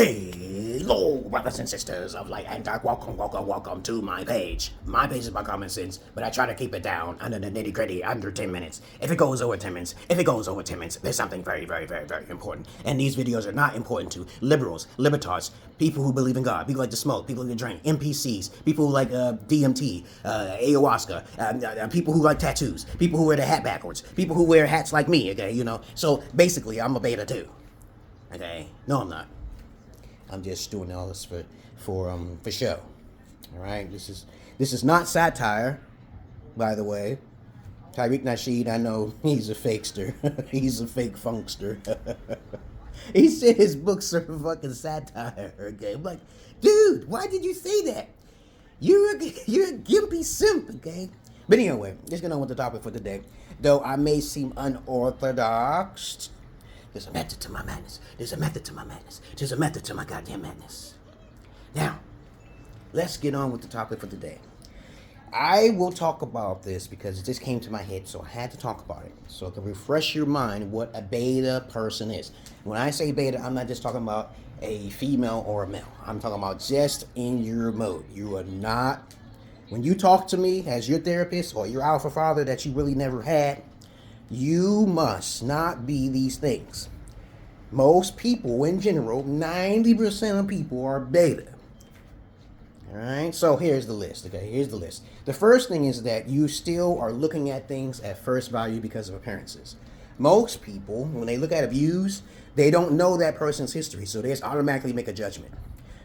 Hello, brothers and sisters of light and dark. Welcome to my page. My page is about common sense, but I try to keep it down under the nitty gritty under 10 minutes. If it goes over 10 minutes, there's something very important. And these videos are not important to liberals, libertards, people who believe in God, people like to smoke, people who drink, NPCs, people who like DMT, ayahuasca, people who like tattoos, people who wear the hat backwards, people who wear hats like me, okay, you know. So basically, I'm a beta too. Okay? No, I'm not. I'm just doing all this for show. All right. This is not satire, by the way. Tariq Nasheed, I know he's a fakester. He's a fake funkster. He said his books are fucking satire. Okay, I'm like, dude, why did you say that? You're a gimpy simp. Okay. But anyway, let's get on with the topic for today. Though I may seem unorthodox, there's a method to my madness. There's a method to my madness. There's a method to my goddamn madness. Now, let's get on with the topic for today. I will talk about this because it just came to my head, so I had to talk about it. So I can refresh your mind what a beta person is. When I say beta, I'm not just talking about a female or a male. I'm talking about just in your mode. You are not, when you talk to me as your therapist or your alpha father that you really never had, you must not be these things. Most people in general, 90% of people are beta. Alright, so here's the list, okay? Here's the list. The first thing is that you still are looking at things at first value because of appearances. Most people, when they look at views, they don't know that person's history, so they just automatically make a judgment.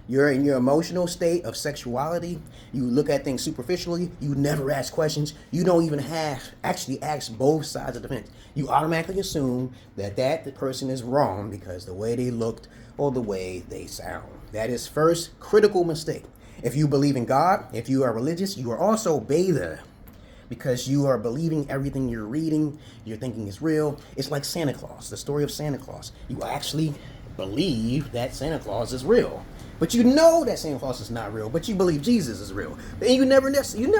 You're in your emotional state of sexuality. You look at things superficially. You never ask questions. You don't even actually ask both sides of the fence. You automatically assume that the person is wrong because the way they looked or the way they sound. That is first critical mistake. If you believe in God, if you are religious, you are also beta because you are believing everything you're reading. You're thinking is real. It's like Santa Claus, the story of Santa Claus. You actually believe that Santa Claus is real. But you know that Santa Claus is not real, but you believe Jesus is real. And you never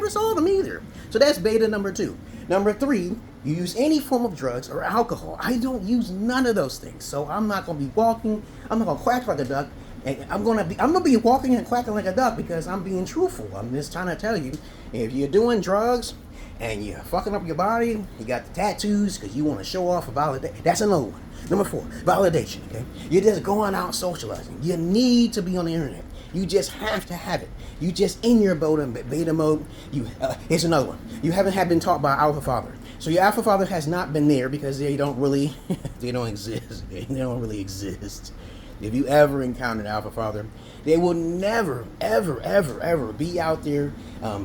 saw them either. So that's beta number 2. Number 3, you use any form of drugs or alcohol. I don't use none of those things. So I'm not going to be walking, I'm not going to quack like a duck. And I'm going to be walking and quacking like a duck because I'm being truthful. I'm just trying to tell you, if you're doing drugs and you're fucking up your body, you got the tattoos because you want to show off a validation. That's another one. Number 4, validation, okay? You're just going out socializing. You need to be on the internet. You just have to have it. You just in your beta mode. Here's another one. You haven't been taught by alpha father. So your alpha father has not been there because they don't exist. Okay? They don't really exist. If you ever encountered alpha father, they will never, ever be out there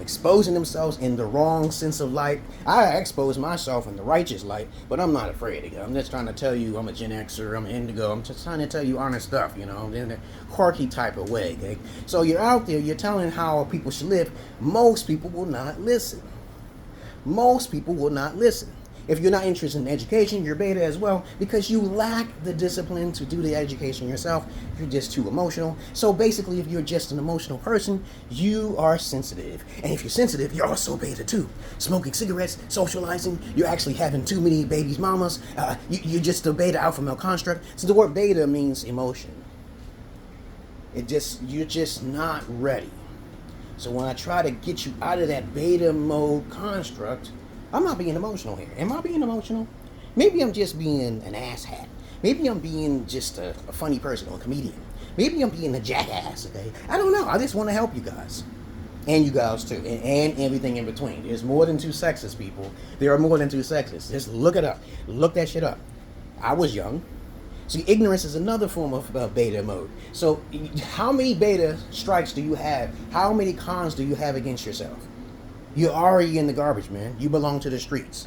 exposing themselves in the wrong sense of light. I expose myself in the righteous light, but I'm not afraid of it. I'm just trying to tell you I'm a Gen Xer, I'm an Indigo. I'm just trying to tell you honest stuff, you know, in a quirky type of way, okay? So you're out there, you're telling how people should live. Most people will not listen. Most people will not listen. If you're not interested in education, you're beta as well because you lack the discipline to do the education yourself. You're just too emotional. So basically, if you're just an emotional person, you are sensitive. And if you're sensitive, you're also beta too. Smoking cigarettes, socializing, you're actually having too many babies, mamas. You're just a beta alpha male construct. So the word beta means emotion. You're just not ready. So when I try to get you out of that beta mode construct, I'm not being emotional here. Am I being emotional? Maybe I'm just being an asshat. Maybe I'm being just a funny person or a comedian. Maybe I'm being a jackass, okay? I don't know. I just want to help you guys. And you guys too. And everything in between. There's more than 2 sexes, people. There are more than 2 sexes. Just look it up. Look that shit up. I was young. See, ignorance is another form of beta mode. So how many beta strikes do you have? How many cons do you have against yourself? You're already in the garbage, man. You belong to the streets.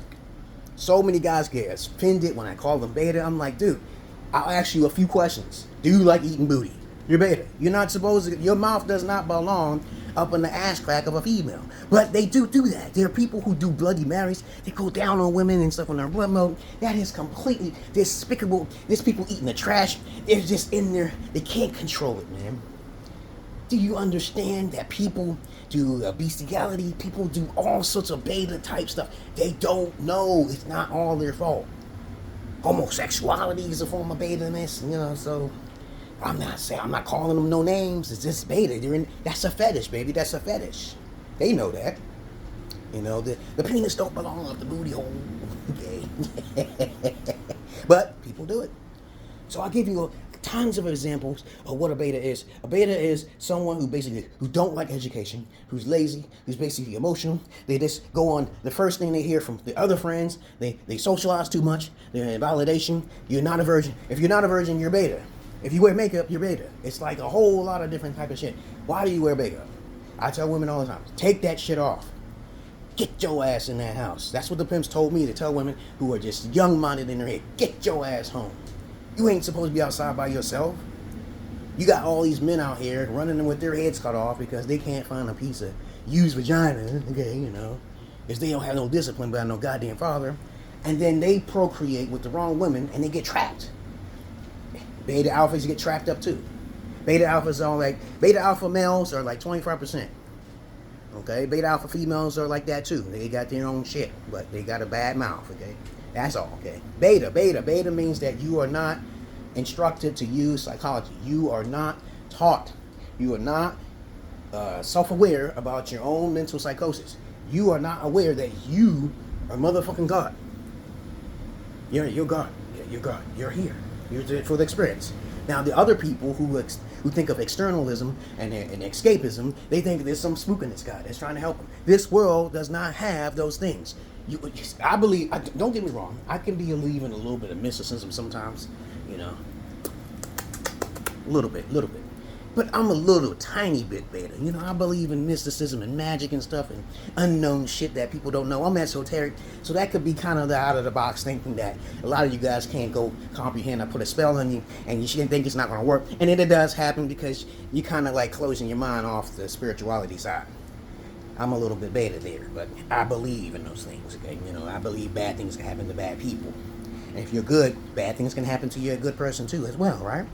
So many guys get offended when I call them beta. I'm like, dude, I'll ask you a few questions. Do you like eating booty? You're beta. You're not supposed to, your mouth does not belong up in the ass crack of a female. But they do that. There are people who do Bloody Marys. They go down on women and stuff on their blood mode. That is completely despicable. There's people eating the trash. They're just in there. They can't control it, man. Do you understand that people do bestiality? People do all sorts of beta type stuff. They don't know. It's not all their fault. Homosexuality is a form of beta-ness, you know, so I'm not calling them no names. It's just beta. That's a fetish, baby. That's a fetish. They know that. You know, the penis don't belong up the booty hole. Okay. But people do it. So I'll give you tons of examples of what a beta is. A beta is someone who don't like education, who's lazy, who's basically emotional. They just go on the first thing they hear from the other friends. They socialize too much. They're in validation. You're not a virgin. If you're not a virgin, you're beta. If you wear makeup, you're beta. It's like a whole lot of different type of shit. Why do you wear makeup? I tell women all the time, take that shit off. Get your ass in that house. That's what the pimps told me to tell women who are just young-minded in their head. Get your ass home. You ain't supposed to be outside by yourself. You got all these men out here running with their heads cut off because they can't find a piece of used vagina, okay, you know, because they don't have no discipline by no goddamn father. And then they procreate with the wrong women and they get trapped. Beta alphas get trapped up too. Beta alpha males are like 25%. Okay, beta alpha females are like that too. They got their own shit, but they got a bad mouth, okay? That's all, okay? Beta means that you are not instructed to use psychology. You are not taught. You are not self-aware about your own mental psychosis. You are not aware that you are motherfucking God. You're God. You're God. You're here. You're there for the experience. Now, the other people who think of externalism and escapism, they think there's some spook in this guy that's trying to help them. This world does not have those things. I believe, don't get me wrong, I can believe in a little bit of mysticism sometimes, you know, a little bit. But I'm a little tiny bit beta. You know, I believe in mysticism and magic and stuff and unknown shit that people don't know. I'm esoteric, so that could be kind of the out of the box thinking that a lot of you guys can't go comprehend. I put a spell on you and you shouldn't think it's not going to work. And then it does happen because you kind of like closing your mind off the spirituality side. I'm a little bit beta there, but I believe in those things, okay? You know, I believe bad things can happen to bad people. And if you're good, bad things can happen to you, a good person too as well, right?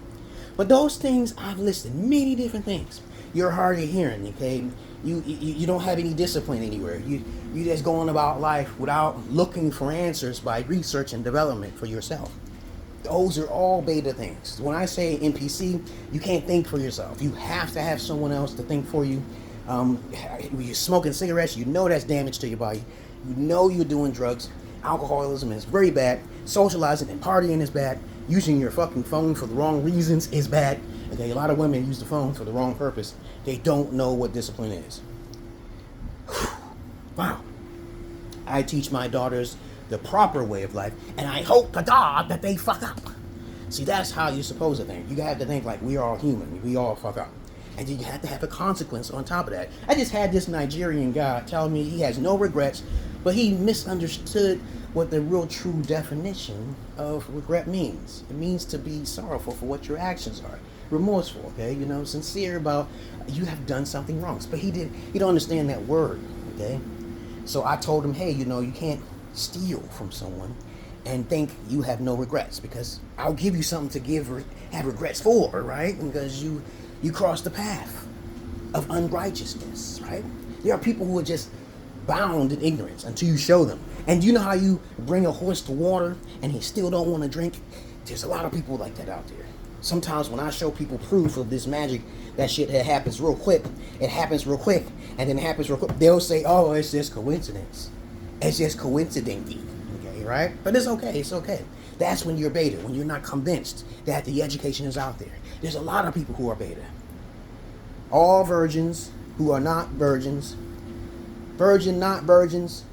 But those things, I've listed many different things. You're hard of hearing, okay? You don't have any discipline anywhere. You just going about life without looking for answers by research and development for yourself. Those are all beta things. When I say NPC, you can't think for yourself. You have to have someone else to think for you. When you're smoking cigarettes, you know that's damage to your body. You know you're doing drugs. Alcoholism is very bad. Socializing and partying is bad. Using your fucking phone for the wrong reasons is bad. Okay, a lot of women use the phone for the wrong purpose. They don't know what discipline is. Wow. I teach my daughters the proper way of life, and I hope to God that they fuck up. See, that's how you're supposed to think. You have to think like we are all human. We all fuck up. And then you have to have a consequence on top of that. I just had this Nigerian guy telling me he has no regrets, but he misunderstood what the real true definition of regret means. It means to be sorrowful for what your actions are. Remorseful, okay? You know, sincere about you have done something wrong. But he don't understand that word, okay? So I told him, hey, you know, you can't steal from someone and think you have no regrets, because I'll give you something to have regrets for, right? Because you cross the path of unrighteousness, right? There are people who are just bound in ignorance until you show them. And you know how you bring a horse to water and he still don't want to drink? There's a lot of people like that out there. Sometimes when I show people proof of this magic, that shit that happens real quick. It happens real quick, and then it happens real quick. They'll say, oh, it's just coincidence. It's just coincidental, okay, right? But it's okay, it's okay. That's when you're beta, when you're not convinced that the education is out there. There's a lot of people who are beta. All virgins who are not virgins, virgin, not virgins,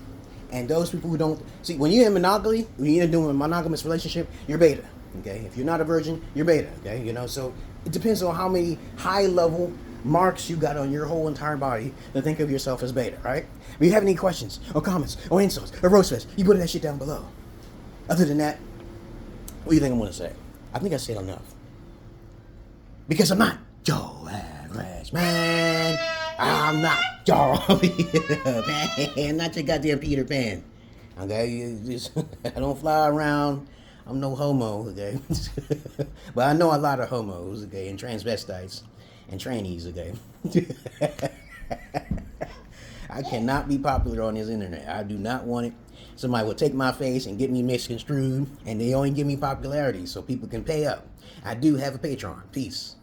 and those people who don't... See, when you're in monogamy, when you're doing a monogamous relationship, you're beta, okay? If you're not a virgin, you're beta, okay? You know, so it depends on how many high-level marks you got on your whole entire body to think of yourself as beta, right? If you have any questions or comments or insults or roast fest, you put that shit down below. Other than that, what do you think I'm going to say? I think I said enough. Because I'm not your average man. I'm not your man. Not your goddamn Peter Pan. Okay? I don't fly around. I'm no homo, okay? But I know a lot of homos, okay? And transvestites and trannies, okay? I cannot be popular on this internet. I do not want it. Somebody will take my face and get me misconstrued, and they only give me popularity so people can pay up. I do have a Patreon. Peace.